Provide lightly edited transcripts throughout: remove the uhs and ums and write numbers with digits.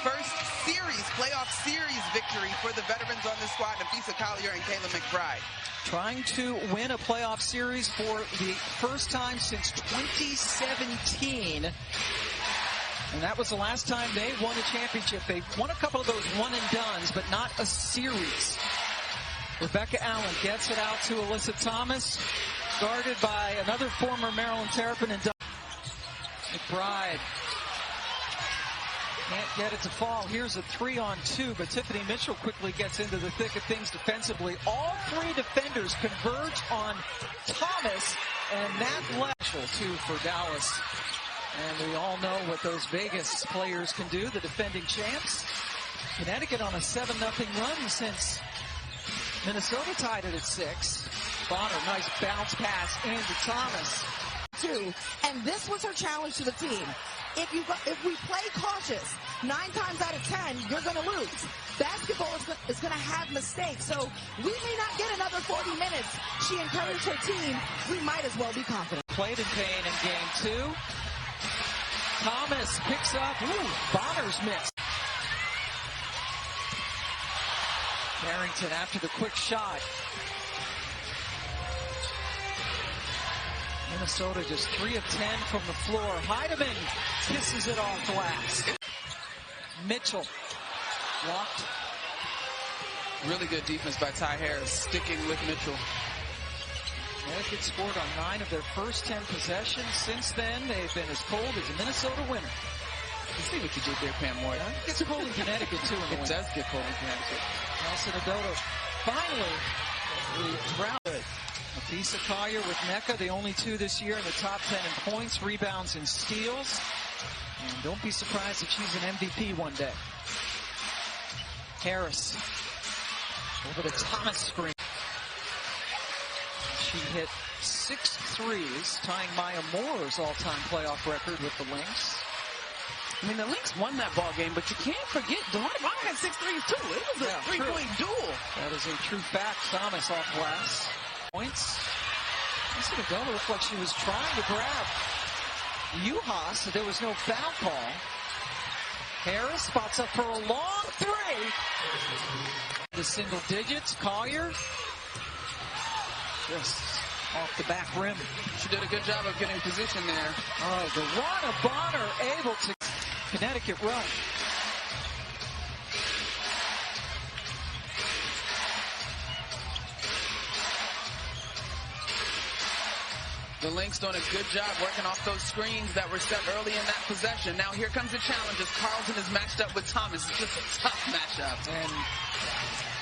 first playoff series victory for the veterans on this squad, Nafisa Collier and Kayla McBride. Trying to win a playoff series for the first time since 2017. And that was the last time they won a championship. They won a couple of those one-and-dones, but not a series. Rebecca Allen gets it out to Alyssa Thomas, guarded by another former Maryland Terrapin and McBride. Can't get it to fall. Here's a 3-on-2, but Tiffany Mitchell quickly gets into the thick of things defensively. All three defenders converge on Thomas, and that special too for Dallas. And we all know what those Vegas players can do, the defending champs. Connecticut on a 7-0 run since Minnesota tied it at 6. Bonner, nice bounce pass into Thomas. And this was her challenge to the team. If we play cautious, 9 times out of 10, you're going to lose. Basketball is going to have mistakes, so we may not get another 40 minutes. She encouraged her team. We might as well be confident. Played in pain in game 2. Thomas picks up. Bonner's miss. Barrington after the quick shot. Minnesota just 3 of 10 from the floor. Heidemann kisses it off glass. Mitchell blocked. Really good defense by Ty Harris, sticking with Mitchell. Connecticut scored on 9 of their first 10 possessions. Since then, they've been as cold as a Minnesota winter. You see what you did there, Pam Moore. It gets cold in Connecticut, too. It does get cold in Connecticut. Nelson Adoto finally routed. Nafisa Collier with NECA, the only 2 this year in the top 10 in points, rebounds, and steals. And don't be surprised if she's an MVP one day. Harris over the Thomas screen. She hit 6 threes, tying Maya Moore's all-time playoff record with the Lynx. I mean, the Lynx won that ball game, but you can't forget DeWanna Bonner had 6 threes too. It was a three-point duel. That is a true fact. Thomas off glass. Points. This Adoto looked like she was trying to grab Juhas. There was no foul call. Harris spots up for a long 3. The single digits. Collier just off the back rim. She did a good job of getting position there. Oh, DeWanna Bonner able to Connecticut run. The Lynx doing a good job working off those screens that were set early in that possession. Now here comes the challenge as Carlton is matched up with Thomas. It's just a tough matchup. And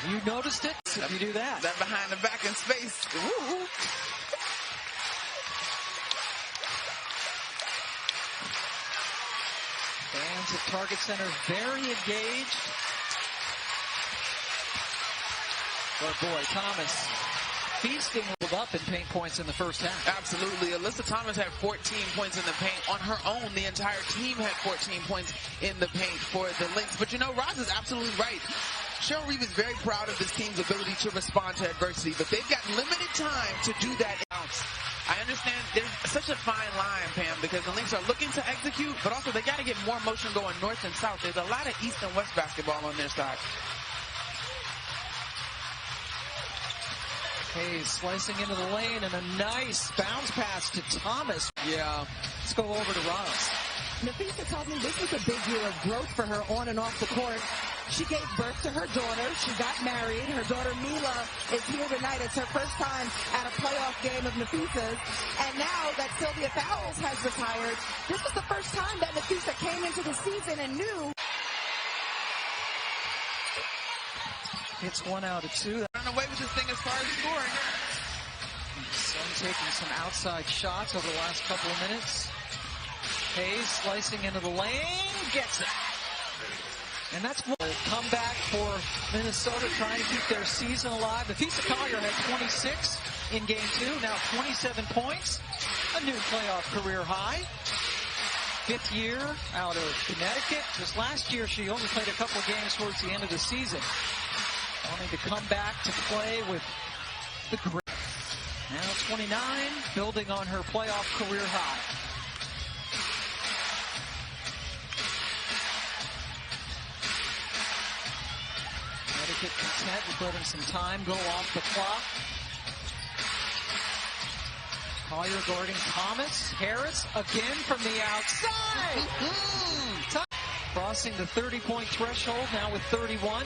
you noticed it if you do that. That behind the back in space. Woo. Fans at Target Center very engaged. But boy, Thomas feasting up in paint points in the first half. Absolutely. Alyssa Thomas had 14 points in the paint. On her own, the entire team had 14 points in the paint for the Lynx. But you know, Roz is absolutely right. Cheryl Reeve is very proud of this team's ability to respond to adversity, but they've got limited time to do that. I understand there's such a fine line, Pam, because the Lynx are looking to execute, but also they got to get more motion going north and south. There's a lot of east and west basketball on their side. Hayes slicing into the lane and a nice bounce pass to Thomas. Yeah. Let's go over to Roz. Nafisa told me this was a big year of growth for her on and off the court. She gave birth to her daughter. She got married. Her daughter Mila is here tonight. It's her first time at a playoff game of Nafisa's. And now that Sylvia Fowles has retired, this was the first time that Nafisa came into the season and knew. It's 1 out of 2. Run away with this thing as far as scoring. Sun taking some outside shots over the last couple of minutes. Hayes slicing into the lane, gets it. And that's a comeback for Minnesota trying to keep their season alive. Nafisa Collier had 26 in game 2, now 27 points. A new playoff career high. 5th year out of Connecticut. Just last year she only played a couple of games towards the end of the season. Wanting to come back to play with the Grit. Now 29, building on her playoff career high. Connecticut content with letting some time go off the clock. Collier guarding Thomas. Harris again from the outside. Crossing the 30-point threshold now with 31.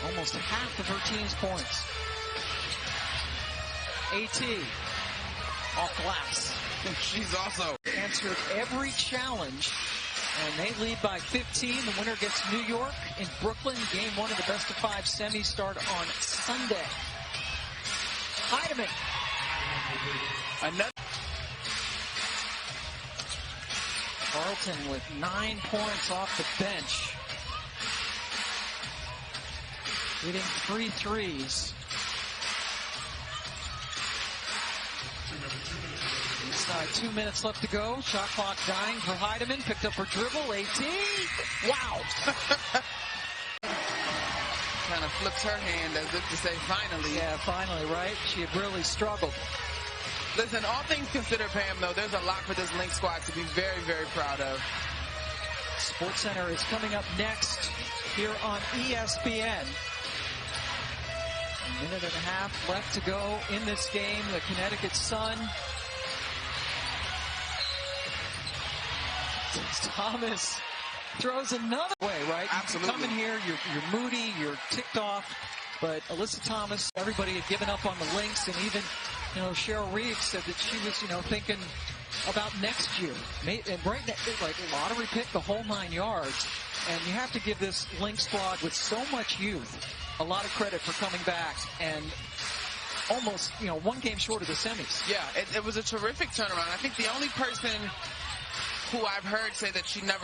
Almost half of her team's points. AT off glass. She's also answered every challenge, and they lead by 15. The winner gets New York in Brooklyn. Game 1 of the best-of-5 semis start on Sunday. Heidemann. Another. Carlton with 9 points off the bench. Hitting 3 threes. Inside 2 minutes left to go. Shot clock dying for Heidemann. Picked up her dribble. AT. Wow. Kind of flips her hand as if to say finally. Yeah, finally, right? She had really struggled. Listen, all things considered, Pam, though, there's a lot for this Lynx squad to be very, very proud of. SportsCenter is coming up next here on ESPN. A minute and a half left to go in this game. The Connecticut Sun. Thomas throws another way, right? Absolutely. You come in here, you're moody, you're ticked off, but Alyssa Thomas, everybody had given up on the Lynx, and even, Cheryl Reeves said that she was, thinking about next year. And right now, like lottery pick, the whole 9 yards. And you have to give this Lynx squad with so much youth a lot of credit for coming back and almost, 1 game short of the semis. Yeah, it was a terrific turnaround. I think the only person who I've heard say that she never